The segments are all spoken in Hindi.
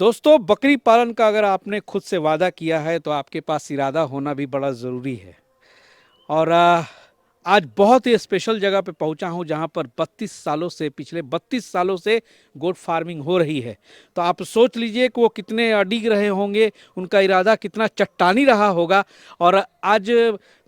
दोस्तों, बकरी पालन का अगर आपने खुद से वादा किया है तो आपके पास इरादा होना भी बड़ा ज़रूरी है। और आज बहुत ही स्पेशल जगह पे पहुंचा हूं जहां पर 32 सालों से पिछले 32 सालों से गोट फार्मिंग हो रही है। तो आप सोच लीजिए कि वो कितने अडिग रहे होंगे, उनका इरादा कितना चट्टानी रहा होगा। और आज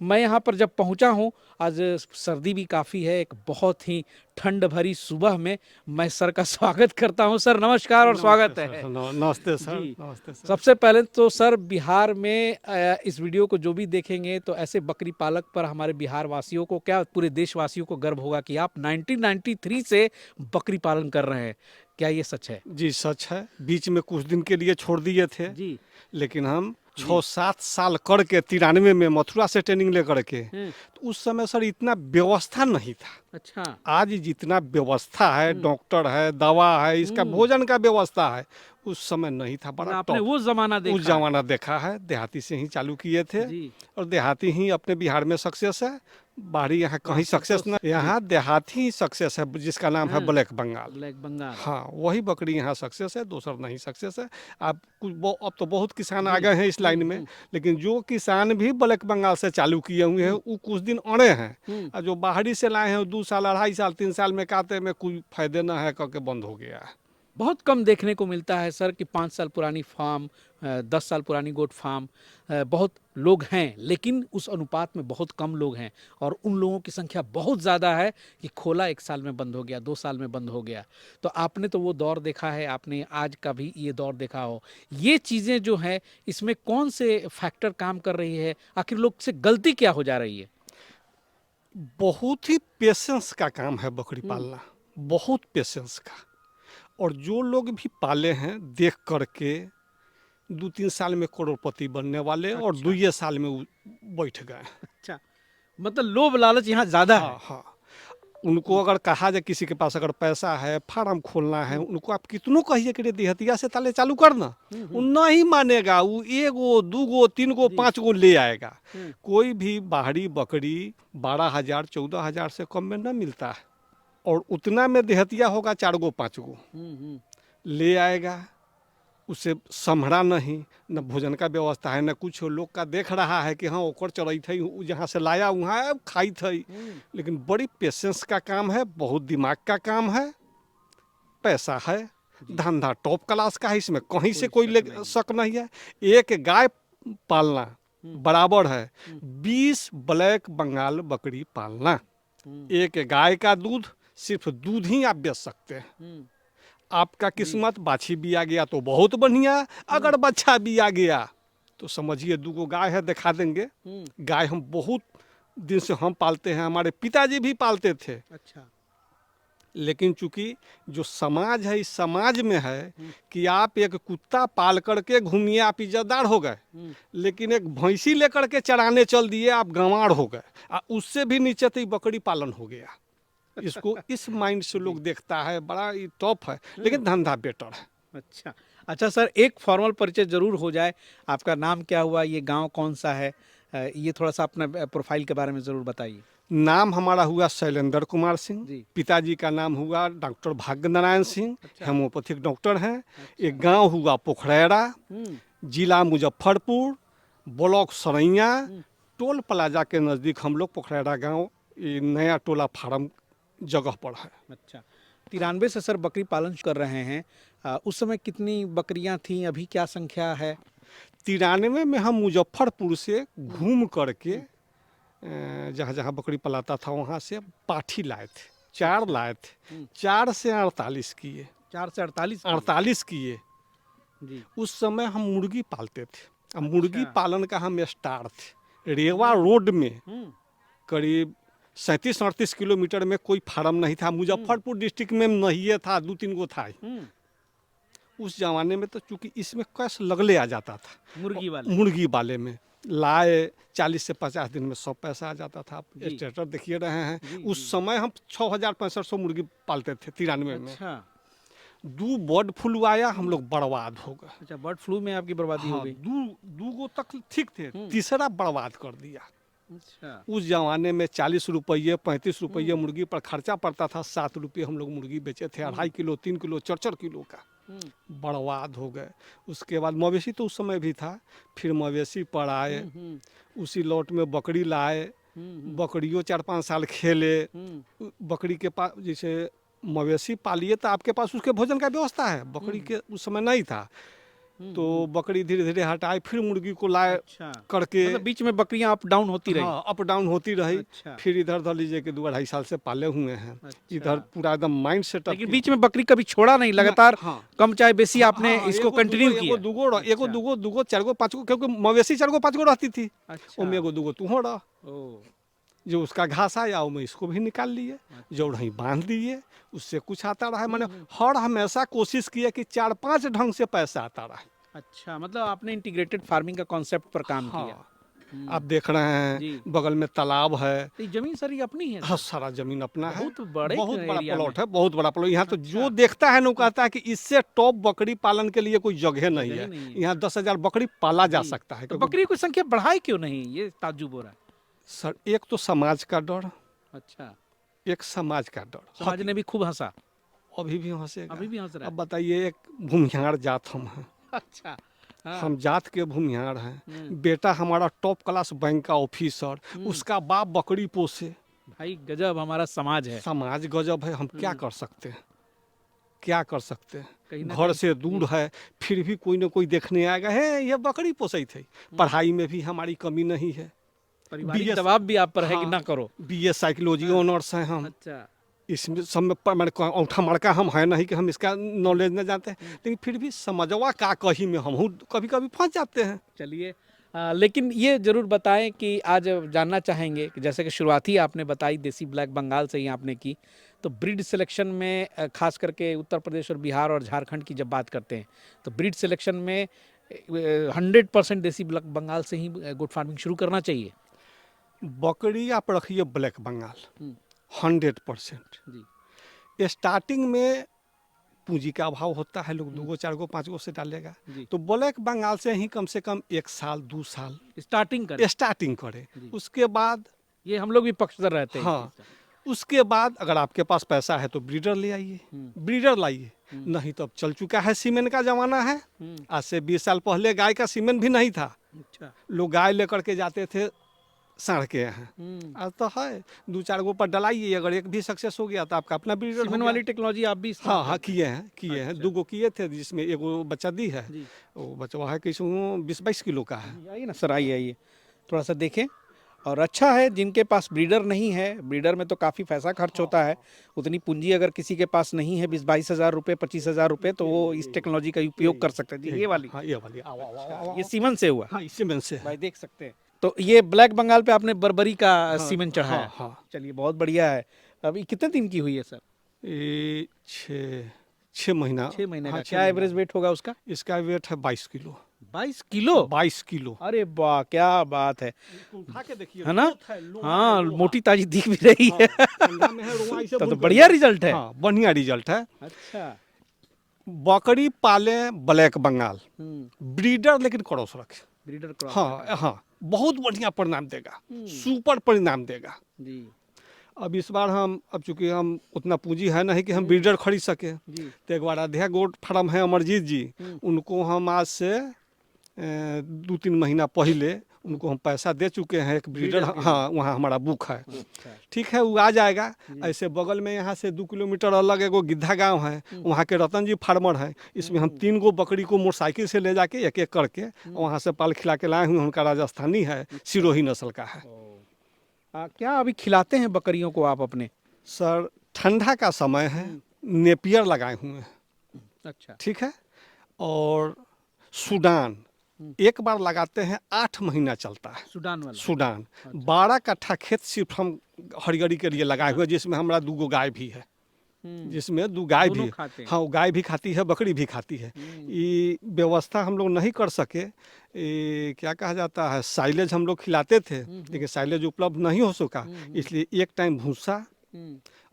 मैं यहां पर जब पहुंचा हूं, आज सर्दी भी काफ़ी है, एक बहुत ही ठंड भरी सुबह में मैं सर का स्वागत करता हूं। सर नमस्कार और नमस्ते स्वागत सर, है। नमस्ते सर, जी, नमस्ते सर। सबसे पहले तो सर बिहार में इस वीडियो को जो भी देखेंगे तो ऐसे बकरी पालक पर हमारे बिहार वासियों को क्या पूरे देशवासियों को गर्व होगा कि आप 1993 से बकरी पालन कर रहे हैं। क्या ये सच है? जी सच है, बीच में कुछ दिन के लिए छोड़ दिए थे, जी। लेकिन हम जी। 6-7 साल करके 93 में मथुरा से ट्रेनिंग लेकर के, हम्म। तो उस समय सर इतना व्यवस्था नहीं था। अच्छा। आज जितना व्यवस्था है, हम्म। डॉक्टर है, दवा है, इसका हम्म। भोजन का व्यवस्था है, उस समय नहीं था, बड़ा मतलब आपने टॉप। वो जमाना उस देखा। जमाना देखा है, देहाती से ही चालू किए थे जी। और देहाती ही अपने बिहार में सक्सेस है। बाहरी यहाँ वाह, कहीं तब तो सक्सेस ना, जी। यहाँ देहाती ही सक्सेस है, जिसका नाम है हाँ। ब्लैक बंगाल। ब्लैक बंगाल। हाँ, वही बकरी यहाँ सक्सेस है, दूसरा नहीं सक्सेस है। आप कुछ अब तो बहुत किसान आ जी। गए हैं इस लाइन में, लेकिन जो किसान भी ब्लैक बंगाल से चालू किए हुए हैं हम्म। वो कुछ दिन अड़े हैं। हम्म। और जो बाहरी से लाए हैं वो 2 साल, 2.5 साल, 3 साल में काते में कोई फायदे ना है करके बंद हो गया है। बहुत कम देखने को मिलता है सर कि 5 साल पुरानी फार्म, 10 साल पुरानी गोट फार्म, बहुत लोग हैं लेकिन उस अनुपात में बहुत कम लोग हैं। और उन लोगों की संख्या बहुत ज़्यादा है कि खोला 1 साल में बंद हो गया, 2 साल में बंद हो गया। तो आपने तो वो दौर देखा है, आपने आज का भी ये दौर देखा हो। ये चीज़ें जो है इसमें कौन से फैक्टर काम कर रही है, आखिर लोग से गलती क्या हो जा रही है? बहुत ही पेशेंस का काम है बकरी हम्म। पालना, बहुत पेशेंस का। और जो लोग भी पाले हैं देख करके 2-3 साल में करोड़पति बनने वाले और अच्छा। 2 साल में वो बैठ गए। अच्छा, मतलब लोभ लालच यहाँ ज़्यादा हाँ है। हाँ, उनको हम्म। अगर कहा जाए किसी के पास अगर पैसा है, फार्म खोलना है, हम्म। उनको आप कितनों कहिए कि रे देहतिया से ताले चालू करना, वो हम्म। नहीं मानेगा। वो 1 गो 2 गो 3 गो जी। 5 गो ले आएगा। हम्म। कोई भी बाहरी बकरी 12,000 14,000 से कम में न मिलता है, और उतना में देहतिया होगा 4 गो 5 गो हम्म। ले आएगा। उसे संभरा नहीं, न भोजन का व्यवस्था है, न कुछ। लोग का देख रहा है कि हाँ ओकर चढ़ई थी, जहाँ से लाया वहाँ खाई थी। हम्म। लेकिन बड़ी पेशेंस का काम है, बहुत दिमाग का काम है, पैसा है, जी। धंधा टॉप क्लास का है, इसमें कहीं से कोई कोई शक नहीं। शक नहीं है। एक गाय पालना हम्म। बराबर है हम्म। 20 ब्लैक बंगाल बकरी पालना। हम्म। एक गाय का दूध, सिर्फ दूध ही आप बेच सकते हैं। हम्म। आपका जी। किस्मत बाछी भी आ गया तो बहुत बढ़िया, हम्म। अगर बच्चा भी आ गया तो समझिए 2 गो गाय है, दिखा देंगे। हम्म। गाय हम बहुत दिन से हम पालते हैं, हमारे पिताजी भी पालते थे। अच्छा। लेकिन चूंकि जो समाज है, इस समाज में है हम्म। कि आप एक कुत्ता पाल करके घूमिए आप इज्जतदार हो गए, हम्म। लेकिन एक भैंसी लेकर के चराने चल दिए आप गंवार हो गए। उससे भी नीचे तो ये बकरी पालन हो गया। इसको इस माइंड से जी। लोग देखता है, बड़ा ये टॉप है, हम्म। लेकिन धंधा बेटर है। अच्छा। अच्छा सर, एक फॉर्मल परिचय जरूर हो जाए। आपका नाम क्या हुआ, ये गांव कौन सा है? ये थोड़ा सा अपना प्रोफाइल के बारे में जरूर बताइए। नाम हमारा हुआ शैलेंद्र कुमार सिंह, जी। पिताजी का नाम हुआ डॉक्टर भाग्य नारायण सिंह, अच्छा। हेमोपैथिक डॉक्टर हैं। अच्छा। एक गांव हुआ पोखरैरा, हम्म। जिला मुजफ्फरपुर, ब्लॉक सरैया, हम्म। टोल प्लाजा के नज़दीक हम लोग पोखरैरा गांव, ये नया टोला फार्म जगह पर है। अच्छा। 93 से सर बकरी पालन कर रहे हैं। उस समय कितनी बकरियां थीं, अभी क्या संख्या है? 93 में हम मुजफ्फरपुर से हम्म। घूम करके हम्म। जहाँ जहाँ बकरी पलाता था वहाँ से पाठी लाए थे, 4 अच्छा। लाए थे। हम्म। 4 से 48 किए, 4 से 48 की? 48 किए। जी। उस समय हम मुर्गी पालते थे। अब अच्छा। मुर्गी पालन का हम स्टार थे। रेवा हम्म। रोड में हम्म। करीब 37-38 किलोमीटर में कोई फार्म नहीं था। हम्म। मुजफ्फरपुर डिस्ट्रिक्ट में नहीं था, 2-3 गो था। हम्म। उस जमाने में तो चूंकि इसमें कैश लगले आ जाता था, मुर्गी वाले। मुर्गी वाले में लाए 40 से 50 दिन में सब पैसा आ जाता था। आप जी। स्टेटर देखिए रहे हैं। जी। उस जी। समय हम 6,000-6,500 मुर्गी पालते थे 93 में। अच्छा। 2 बर्ड फ्लू आया, हम लोग बर्बाद हो गए। अच्छा, बर्ड फ्लू में आपकी बर्बादी हो हाँ, गई। 2 गो तक ठीक थे, हम्म। तीसरा बर्बाद कर दिया। अच्छा। उस जमाने में 40 रुपये 35 रुपये मुर्गी पर खर्चा पड़ता था, 7 रुपये हम लोग मुर्गी बेचे थे, 2.5 किलो 3 किलो 4 किलो का। बर्बाद हो गए। उसके बाद मवेशी तो उस समय भी था, फिर मवेशी पर आए, उसी लौट में बकरी लाए, बकरियों 4-5 साल खेले। बकरी के पास जैसे मवेशी पालिए तो आपके पास उसके भोजन का व्यवस्था है, बकरी के उस समय नहीं था, तो बकरी धीरे धीरे हटाए, फिर मुर्गी को लाए अच्छा। करके। मतलब बीच में बकरियां अप डाउन होती रही। हाँ, अप डाउन होती रही। अच्छा। फिर इधर धर लीजिए कि 2-2.5 साल से पाले हुए हैं। अच्छा। इधर पूरा एकदम माइंड सेटअप। लेकिन बीच में बकरी कभी छोड़ा नहीं, लगातार हाँ। कम चाहे बेसी आपने हाँ, इसको कंटिन्यू किया। एगो दूगो 4 गो 5 गो, क्योंकि मवेशी 4 गो 5 गो रहती थी। अच्छा। उनमें एगो दूगो तू रहा, ओ, जो उसका घास आया वो में इसको भी निकाल लिए, जो रही बांध दिए, उससे कुछ आता रहा। मैंने हर हमेशा कोशिश की है कि 4-5 ढंग से पैसा आता रहा। अच्छा, मतलब आपने इंटीग्रेटेड फार्मिंग का कॉन्सेप्ट पर काम किया। हाँ, आप देख रहे जी। हैं बगल में तालाब है। तो ये जमीन सारी अपनी है हाँ, सर? सारा जमीन अपना है। बहुत बड़े बहुत बड़ा एरिया प्लॉट में। है, बहुत बड़ा प्लॉट। यहाँ तो अच्छा। जो देखता है ना वो कहता है कि इससे टॉप बकरी पालन के लिए कोई जगह नहीं जगह ही है। नहीं है। यहाँ 10,000 बकरी पाला जा जी। सकता है। तो क्योंकि बकरी की संख्या बढ़ाई क्यों नहीं, ये ताज्जुब हो रहा है। सर, एक तो समाज का डर, अच्छा। एक समाज का डर। समाज ने भी खूब हंसा। अभी भी हंसेगा। अभी भी हंस रहा अब है। बताइए, एक भूमिहार जात हम हैं। अच्छा। हाँ। हम जात के भूमिहार हैं। बेटा हमारा टॉप क्लास बैंक का ऑफिसर, उसका बाप बकरी पोसे। भाई गजब हमारा समाज है। समाज गजब है। हम क्या कर सकते हैं, क्या कर सकते कहीं हैं। ना घर कहीं। से दूर है, फिर भी कोई ना कोई देखने आएगा, है ये बकरी पोसई थे। पढ़ाई में भी हमारी कमी नहीं है। पारिवारिक BS दबाव भी आप पर है कि हाँ, ना करो। BS साइकोलॉजी ऑनर्स हैं हम। अच्छा। इसमें सब में मैंने औंठा मड़का हम है नहीं कि हम इसका नॉलेज न जानते हैं, लेकिन फिर भी समझवा का कही में हम कभी कभी फंस जाते हैं। चलिए, लेकिन ये जरूर बताएं कि आज जानना चाहेंगे कि जैसे कि शुरुआत ही आपने बताई देसी ब्लैक बंगाल से ही आपने की, तो ब्रीड सिलेक्शन में खास करके उत्तर प्रदेश और बिहार और झारखंड की जब बात करते हैं तो ब्रीड सिलेक्शन में 100% देसी ब्लैक बंगाल से ही गुड फार्मिंग शुरू करना चाहिए। बकरी आप रखिए ब्लैक बंगाल 100%। जी। स्टार्टिंग में पूंजी का अभाव होता है, लोग 2 गो 4 गो 5 गो से डालेगा, जी। तो ब्लैक बंगाल से ही कम से कम 1 साल 2 साल स्टार्टिंग करें। स्टार्टिंग करे। जी। उसके बाद ये हम लोग भी पक्षधर रहते हैं इस हाँ, चीज़ का। उसके बाद अगर आपके पास पैसा है तो ब्रीडर ले आइए, ब्रीडर लाइए। नहीं तो अब चल चुका है, सीमेंट का जमाना है। आज से 20 साल पहले गाय का सीमेंट भी नहीं था। अच्छा। लोग गाय लेकर के जाते थे साढ़ के यहाँ। आज तो है, 2-4 गो पर डलाइए, अगर एक भी सक्सेस हो गया तो आपका अपना ब्रीडर हो सीमेंट गया। वाली टेक्नोलॉजी आप भी इस्तेमाल हाँ हाँ, करते किए हैं किए हैं। अच्छा। 2 गो किए थे, जिसमें एगो बच्चा दी है। जी। वो बच्चा है कैसे 20-22 किलो का है। आइए ना सर, आइए आइए, थोड़ा सा देखें। और अच्छा है जिनके पास ब्रीडर नहीं है, ब्रीडर में तो काफ़ी पैसा खर्च होता है, उतनी पूंजी अगर किसी के पास नहीं है 20-22 हज़ार रुपये 25 हज़ार रुपये, तो वो इस टेक्नोलॉजी का उपयोग कर सकते हैं। जी, ये वाली। हाँ, ये वाली। आओ आओ आओ आओ। ये सीमेंट से हुआ। हाँ, इसी में से है। भाई देख सकते हैं। तो ये ब्लैक बंगाल पे आपने बर्बरी का सीमेंट चढ़ाया। हाँ हाँ। चलिए, बहुत बढ़िया है। अभी कितने दिन की हुई है सर? ये 6 महीना। 6 महीने हाँ, का। 6 क्या महीना। एवरेज वेट होगा उसका? इसका वेट है 22 किलो। 22 किलो? 22 किलो। अरे वाह, क्या बात है। उठा के देखिए, है ना? लोथ है, लोहा हाँ, है, लोहा। मोटी ताजी दिख भी रही है। ठंडा में है, रोआ इसे तो भून बढ़िया कर। रिजल्ट है। हाँ, बढ़िया रिजल्ट है। अच्छा। बकरी पाले ब्लैक बंगाल, ब्रीडर लेकिन क्रॉस रखे। Breeder cross. हाँ हाँ, बहुत बढ़िया परिणाम देगा, सुपर परिणाम देगा। जी। अब इस बार अब चूंकि हम उतना पूंजी है नहीं कि हम ब्रीडर खरीद सके, जी। तो एक बार आध्या गोट फार्म है अमरजीत जी, उनको हम आज से 2-3 महीना पहले उनको हम पैसा दे चुके हैं। एक ब्रीडर, हाँ, वहाँ हमारा बुक है। अच्छा। ठीक है, वो आ जाएगा। ऐसे बगल में यहाँ से 2 किलोमीटर अलग एगो गिद्धा गांव है, वहाँ के रतन जी फार्मर हैं। इसमें हम 3 गो बकरी को मोटरसाइकिल से ले जाके एक एक करके वहाँ से पाल खिला के लाए हुए। उनका राजस्थानी है, सिरोही नस्ल का है। क्या अभी खिलाते हैं बकरियों को आप अपने? सर, ठंडा का समय है, नेपियर लगाए हुए हैं। अच्छा। ठीक है, और सूडान एक बार लगाते हैं, 8 महीना चलता है। सूडान वाला? सूडान 12 कट्ठा खेत सिर्फ हम हरियरी के लिए लगाए हुए, जिसमें हमारा 2 गो गाय भी है, जिसमें 2 गाय भी। हाँ, वो गाय भी खाती है, बकरी भी खाती है। ये व्यवस्था हम लोग नहीं कर सके। क्या कहा जाता है, साइलेज हम लोग खिलाते थे, लेकिन साइलेज उपलब्ध नहीं हो सका, इसलिए एक टाइम भूसा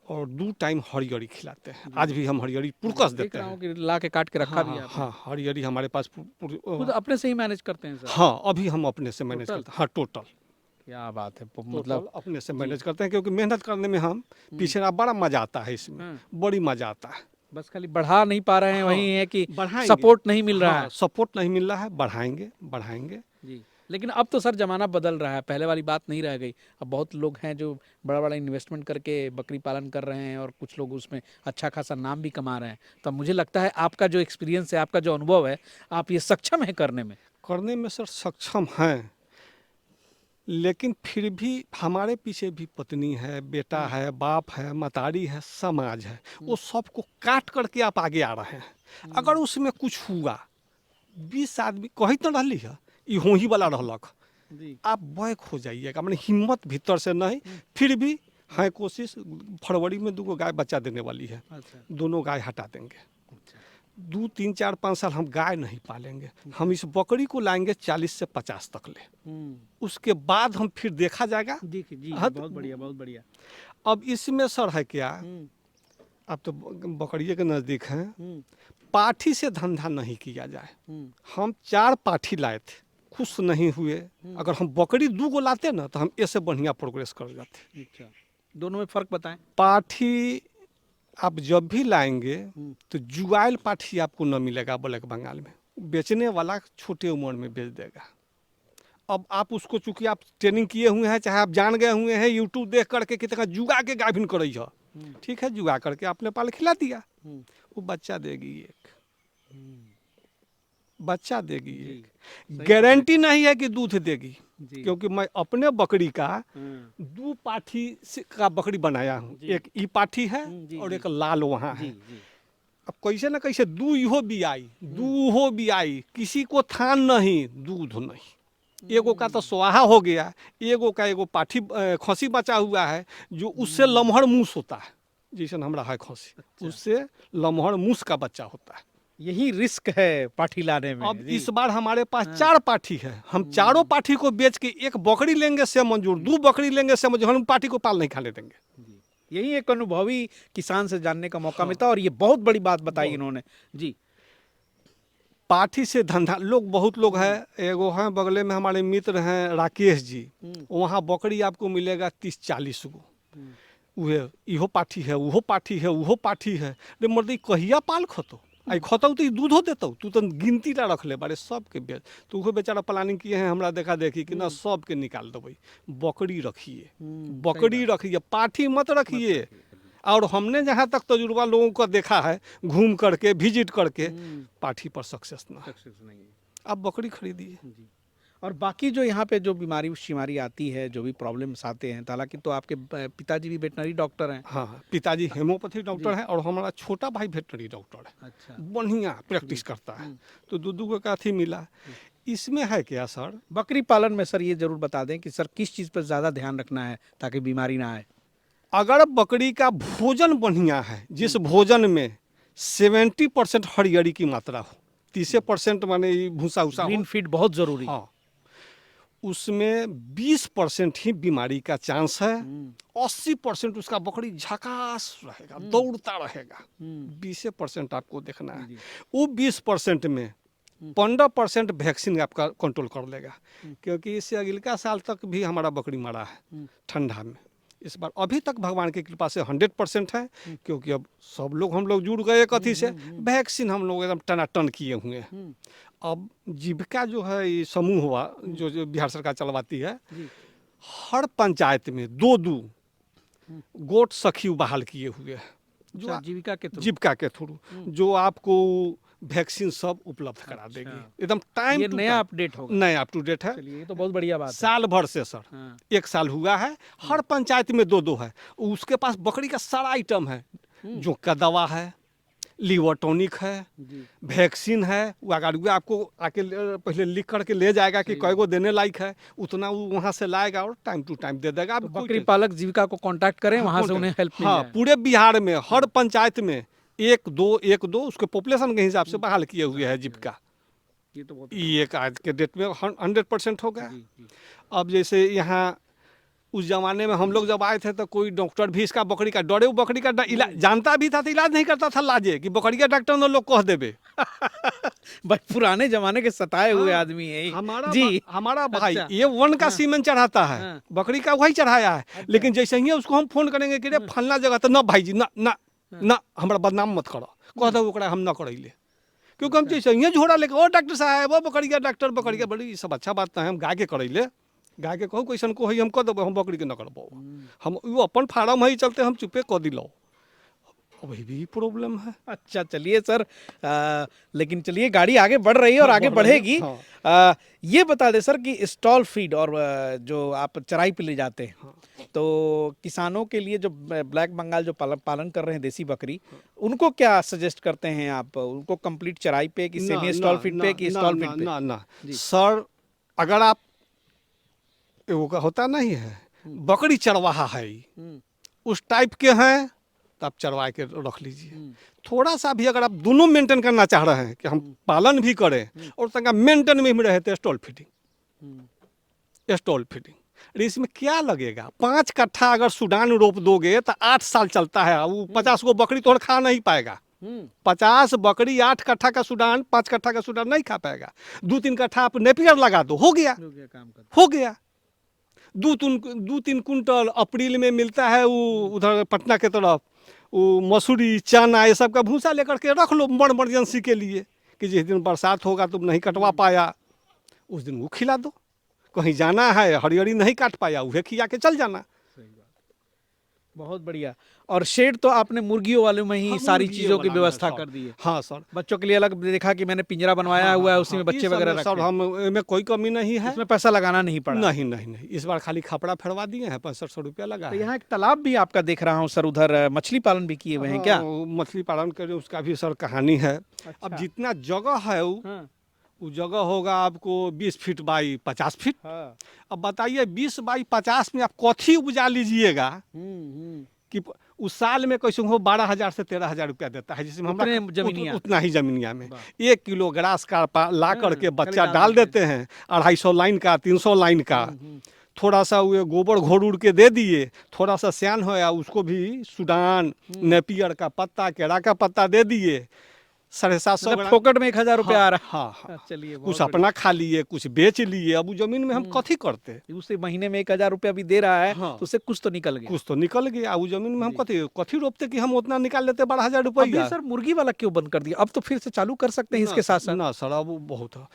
और 2 टाइम हरियरी खिलाते हैं। आज भी हम हरियरी पुरकस देते हैं। कि ला के काट के रखा भी है आपने। हाँ, हरियरी हमारे पास खुद अपने से ही मैनेज करते हैं सर? हाँ, अभी हम अपने से मैनेज करते हैं। हाँ, टोटल क्या बात है, मतलब मतलब अपने से मैनेज करते हैं, क्योंकि मेहनत करने में हम पीछे ना, बड़ा मजा आता है इसमें, हाँ, बड़ी मजा आता है। बस खाली बढ़ा नहीं पा रहे हैं, हाँ, वही है कि बढ़ाएंगे। सपोर्ट नहीं मिल रहा हाँ, है। सपोर्ट नहीं मिल रहा है, बढ़ाएंगे बढ़ाएंगे। जी, लेकिन अब तो सर ज़माना बदल रहा है, पहले वाली बात नहीं रह गई। अब बहुत लोग हैं जो बड़ा बड़ा इन्वेस्टमेंट करके बकरी पालन कर रहे हैं और कुछ लोग उसमें अच्छा खासा नाम भी कमा रहे हैं। तो मुझे लगता है आपका जो एक्सपीरियंस है, आपका जो अनुभव है, आप ये सक्षम है करने में। करने में सर सक्षम हैं, लेकिन फिर भी हमारे पीछे भी पत्नी है, बेटा है, बाप है, मतारी है, समाज है, वो सबको काट करके आप आगे आ रहे हैं। अगर उसमें कुछ हुआ, 20 आदमी कही तो रही है, इहो ही वाला रहलक, जी, आप बैक हो जाइएगा, मैंने हिम्मत भीतर से नहीं, फिर भी है कोशिश। फरवरी में 2 गाय बच्चा देने वाली है, अच्छा, दोनों गाय हटा देंगे। अच्छा, 2 3 4 5 साल हम गाय नहीं पालेंगे, हम इस बकरी को लाएंगे 40 से 50 तक ले, उसके बाद हम फिर देखा जाएगा। जी जी, हाँ, बहुत बढ़िया, बहुत बढ़िया। अब इसमें सर है क्या, अब तो बकरिए के नज़दीक हैं, पाठी से धंधा नहीं किया जाए। हम 4 पाठी लाए थे, खुश नहीं हुए। अगर हम बकरी 2 गो लाते ना, तो हम ऐसे बढ़िया प्रोग्रेस कर जाते। अच्छा, दोनों में फ़र्क बताएं। पाठी आप जब भी लाएंगे तो जुआइल पाठी आपको न मिलेगा ब्लैक बंगाल में, बेचने वाला छोटे उम्र में बेच देगा। अब आप उसको, चूंकि आप ट्रेनिंग किए हुए हैं, चाहे आप जान गए हुए हैं यूट्यूब देख करके कि तक जुआ के गाभिन कर, ठीक है, जुआ करके आपने पाल खिला दिया, वो बच्चा देगी एक, बच्चा देगी एक, गारंटी नहीं है कि दूध देगी। क्योंकि मैं अपने बकरी का 2 पाठी का बकरी बनाया हूँ, एक ई पाठी है और एक लाल वहाँ है। अब कैसे न कैसे 2 इहो भी आई, 2 हो भी आई, किसी को थान नहीं, दूध नहीं। एगो का तो स्वाहा हो गया, एगो का एगो पाठी खसी बचा हुआ है, जो उससे लमहर मूस होता है, जैसे हमारा है खसी। अच्छा। उससे लमहर मूस का बच्चा होता है। यही रिस्क है पाठी लाने में। अब इस बार हमारे पास 4 पाठी है, हम चारों पाठी को बेच के एक बकरी लेंगे से मंजूर, 2 बकरी लेंगे से मंजूर, हम पाठी को पाल नहीं खाने देंगे। यही एक अनुभवी किसान से जानने का मौका मिलता है, और ये बहुत बड़ी बात बताई इन्होंने जी। पाठी से धंधा, लोग बहुत लोग हैं, एगो हैं बगले में हमारे मित्र हैं राकेश जी, वहाँ बकरी आपको मिलेगा 30-40 गो, उहे इहो पाठी है, उहो पाठी है, उहो पाठी है। रे मर्दी कहिया पाल खतो, आई खतौ तो दूधो देतौ, तू तो गिनती ला रख ले बारे, सबके बेच। तो उहो बेचारा प्लानिंग किए हैं हमरा देखा देखी कि ना सबके निकाल देबै, बकरी रखिए, बकरी रखिए, पाठी मत रखिए। और हमने जहाँ तक तजुर्बा लोगों का देखा है, घूम करके विजिट करके, पाठी पर सक्सेस ना है। आप बकरी खरीदिए। और बाकी जो यहाँ पे जो बीमारी शिमारी आती है, जो भी प्रॉब्लम्स आते हैं, हालांकि तो आपके पिताजी भी वेटनरी डॉक्टर हैं। हाँ हाँ, पिताजी हेमोपैथी डॉक्टर है और हमारा छोटा भाई वेटनरी डॉक्टर है। अच्छा, बढ़िया प्रैक्टिस करता है, तो 2 का अथी मिला। इसमें है क्या सर, बकरी पालन में सर ये जरूर बता दें कि सर किस चीज़ पर ज़्यादा ध्यान रखना है ताकि बीमारी ना आए। अगर बकरी का भोजन बढ़िया है, जिस भोजन में 70% हरियरी की मात्रा हो, 30% माने भूसा उसा हो, ग्रीन फीड बहुत जरूरी। हाँ, उसमें 20% ही बीमारी का चांस है, 80% उसका बकरी झकास रहेगा, दौड़ता रहेगा। 20% आपको देखना है। वो 20% में 15% वैक्सीन आपका कंट्रोल कर लेगा, क्योंकि इससे अगले साल तक भी हमारा बकरी मरा है ठंडा में। इस बार अभी तक भगवान की कृपा से 100% है, क्योंकि अब सब लोग हम लोग जुड़ गए कथी से, वैक्सीन हम लोग एकदम टनाटन किए हुए हैं। अब जीविका जो है ये समूह हुआ, जो बिहार सरकार चलवाती है, हर पंचायत में 2 गोट सखी बहाल किए हुए हैं, जो जीविका के थ्रू जो आपको वैक्सीन सब उपलब्ध करा देगी, एकदम टाइम। ये नया अपडेट होगा, नया अप टू डेट है। चलिए, ये तो बहुत बढ़िया बात है। साल भर से सर, 1 साल हुआ है, हर पंचायत में 2 है। उसके पास बकरी का सारा आइटम है, जो का दवा है, लीवर टॉनिक है, वैक्सीन है। वो अगर आपको आके पहले लिख करके ले जाएगा कि कई गो देने लायक है, उतना वो वहाँ से लाएगा और टाइम टू टाइम दे देगा। तो बकरी पालक जीविका को कांटेक्ट करें, वहाँ से उन्हें हेल्प मिल जाए। हाँ, पूरे बिहार में हर पंचायत में 1-2 उसके पॉपुलेशन के हिसाब से बहाल किए हुए है जीविका। ये एक आज के डेट में 100% हो गया। अब जैसे यहाँ उस जमाने में हम लोग जब आए थे तो कोई डॉक्टर भी इसका बकरी का डरे, वो बकरी का इलाज जानता भी था तो इलाज नहीं करता था, लाजे कि बकरी का डॉक्टर न लोग कह देवे। भाई पुराने जमाने के सताए हुए हाँ, आदमी है ये। हमारा जी। हमारा भाई अच्छा। ये वन का हाँ। सीमेंट चढ़ाता है, हाँ। बकरी का वही चढ़ाया है। अच्छा। लेकिन जैसे ही उसको हम फोन करेंगे कि रे फलना जगह, तो ना भाई जी ना ना हाँ। ना, हमारा बदनाम मत करो, कह दो ओकरा हम ना करैले। क्योंकि हम अच्छा। जैसे ही झोड़ा लेके ओ डॉक्टर साहब वो बकरिया डॉक्टर बकरिया, बड़ी ई सब अच्छा बात है, हम गाय के करैले, गाय के कहू कैसन को है हम कह देबो, हम बकरी के ना करबो। हम वो अपन फार्म है चलते हम चुपे कह दिलो, वही भी प्रॉब्लम है। अच्छा चलिए सर, लेकिन चलिए गाड़ी आगे बढ़ रही है और हाँ, आगे बढ़ रही है, बढ़ेगी। हाँ। ये बता दे सर कि स्टॉल फीड और जो आप चराई पे ले जाते हैं, तो किसानों के लिए जो ब्लैक बंगाल जो पालन कर रहे हैं देसी बकरी, उनको क्या सजेस्ट करते हैं आप? उनको कंप्लीट चराई पे कि ना सेमी ना स्टॉल फीड ना पे कि ना स्टॉल ना फीड पे? ना ना जी। सर, अगर आप वो का होता नहीं है बकरी चरवाहा है, हम्म। उस टाइप के हैं तो आप चरवा के रख लीजिए। थोड़ा सा भी अगर आप दोनों मेंटेन करना चाह रहे हैं कि हम पालन भी करें और तंगा मेंटेन में भी रहे, तो स्टॉल फीडिंग, स्टॉल फीडिंग। अरे इसमें क्या लगेगा, 5 कट्ठा अगर सूडान रोप दोगे तो 8 साल चलता है, वो 50 को बकरी तो खा नहीं पाएगा। 50 बकरी 8 कट्ठा का सूडान, 5 कट्ठा का सूडान नहीं खा पाएगा। 2-3 कट्ठा आप नेपियर लगा दो, हो गया, काम कर। हो गया। 2-3 कुंटल अप्रैल में मिलता है, वो उधर पटना के तरफ, वो मसूरी चना ये सब का भूसा लेकर के रख लो बड़ इमरजेंसी के लिए, कि जिस दिन बरसात होगा तुम नहीं कटवा पाया, उस दिन वो खिला दो। कहीं जाना है, हरियरी नहीं काट पाया, वह खिया के चल जाना। बहुत बढ़िया। और शेड तो आपने मुर्गियों वाले में ही हाँ, सारी मुर्गियों चीजों की वाला में व्यवस्था सर। कर दी है। हाँ सर, बच्चों के लिए अलग देखा कि मैंने पिंजरा बनवाया हुआ है, उसी में बच्चे वगैरह रखे सर हैं। हम में कोई कमी नहीं है, इसमें पैसा लगाना नहीं पड़ा। नहीं नहीं नहीं, इस बार खाली खपड़ा फेरवा दिए हैं, 6500 रुपया लगा तो है। यहाँ एक तालाब भी आपका देख रहा हूँ सर, उधर मछली पालन भी किए हुए हैं क्या? हाँ, मछली पालन करें उसका भी सर कहानी है। अच्छा। अब जितना जगह है हाँ। वो जगह होगा आपको 20 फीट बाई 50 फीट। हाँ। अब बताइए 20 बाई 50 में आप कथी उपजा लीजिएगा कि उस साल में कैसे हो 12,000 से 13,000 रुपया देता है, जिसमें उतने हम जमीनिया? उतना ही जमीनिया में वाह। 1 किलो ग्रास का ला हाँ, करके खाली बच्चा डाल डाल देते देते हैं, 250 लाइन का 300 लाइन का। थोड़ा सा वो गोबर घोड़ उड़ के दे दिए, थोड़ा सा सियान होया उसको भी सूडान नेपियर का पत्ता केरा का पत्ता दे दिए, 750 मतलब फोकट में 1,000 रुपया आ रहा है। हाँ हाँ, चलिए कुछ अपना खा लिए, कुछ बेच लिए। अब वो जमीन में हम कथी करते, उसे महीने में 1,000 रुपया भी दे रहा है, हाँ। तो उससे कुछ तो निकल गया। कुछ तो निकल गया। वो जमीन में हम कथी कथी रोपते कि हम उतना निकाल लेते 12,000 अभी रुपया। सर मुर्गी वाला क्यों बंद कर दिया? अब तो फिर से चालू कर सकते हैं इसके साथ साथ। ना सर, अब वो बहुत है।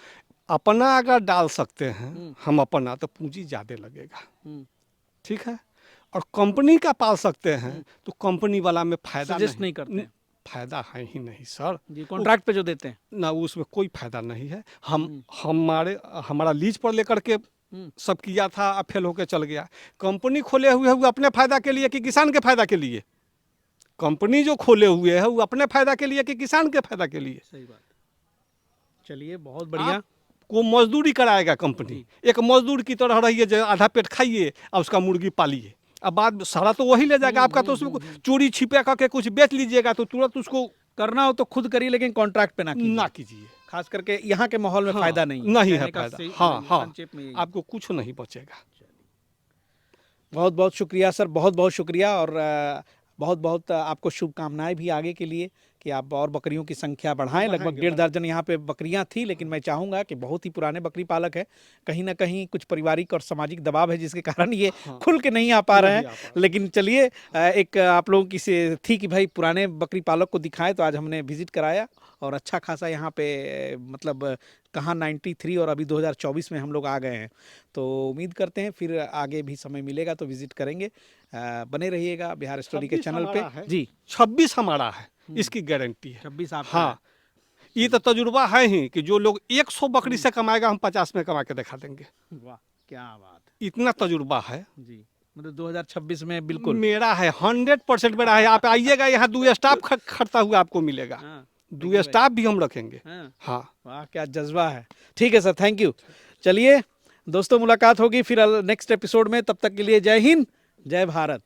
अपना अगर डाल सकते हैं हम अपना, तो पूंजी ज्यादा लगेगा, ठीक है। और कंपनी का पाल सकते हैं तो कंपनी वाला में फायदा सजेस्ट नहीं करते हैं। फायदा है ही नहीं सर जी, कॉन्ट्रैक्ट पे जो देते हैं। ना, उसमें कोई फायदा नहीं है। हमारा लीज पर लेकर के सब किया था, अब फेल होकर चल गया। कंपनी खोले हुए है वो अपने फायदा के लिए कि किसान के फायदा के लिए? कंपनी जो खोले हुए है वो अपने फायदा के लिए कि किसान के फायदा के लिए? सही बात। चलिए बहुत बढ़िया। को मजदूरी कराएगा कंपनी, एक मजदूर की तरह रहिए, जो आधा पेट खाइए और उसका मुर्गी पालिए। अब बाद सारा तो वही ले जाएगा आपका, तो उसमें चोरी छिपे करके कुछ बेच लीजिएगा तो तुरंत उसको करना हो तो खुद करिए, लेकिन कॉन्ट्रैक्ट पे ना कीजिए। खास करके यहाँ के माहौल में हाँ, फायदा नहीं है। नहीं है कहने का फायदा। सही- हाँ हाँ, संक्षेप में यही। आपको कुछ नहीं बचेगा। बहुत बहुत शुक्रिया सर, बहुत बहुत शुक्रिया। और बहुत बहुत आपको शुभकामनाएं भी आगे के लिए कि आप और बकरियों की संख्या बढ़ाएं। लगभग 1.5 दर्जन यहाँ पे बकरियां थी, लेकिन मैं चाहूँगा कि बहुत ही पुराने बकरी पालक है, कहीं ना कहीं कुछ पारिवारिक और सामाजिक दबाव है जिसके कारण ये खुल के नहीं आ पा रहे हैं। लेकिन चलिए, एक आप लोगों की से थी कि भाई पुराने बकरी पालक को दिखाएं, तो आज हमने विजिट कराया और अच्छा खासा यहाँ पे मतलब कहाँ 93 और अभी 2024 में हम लोग आ गए हैं। तो उम्मीद करते हैं फिर आगे भी समय मिलेगा तो विजिट करेंगे। बने रहिएगा बिहार स्टोरी के चैनल पे। जी, 26 हमारा है, इसकी गारंटी है। 26 आप? हाँ, ये तो तजुर्बा है ही कि जो लोग 100 बकरी से कमाएगा, हम 50 में कमा के दिखा देंगे। वाह, क्या बात। इतना तजुर्बा है जी, मतलब 2026 में बिल्कुल मेरा है, 100% मेरा है। आप आइएगा यहाँ, 2 स्टाफ खड़ता हुआ आपको मिलेगा। हाँ, 2 स्टाफ भी हम रखेंगे। हाँ। हाँ, वाह, क्या जज्बा है। ठीक है सर, थैंक यू। चलिए दोस्तों, मुलाकात होगी फिर नेक्स्ट एपिसोड में। तब तक के लिए जय हिंद, जय भारत।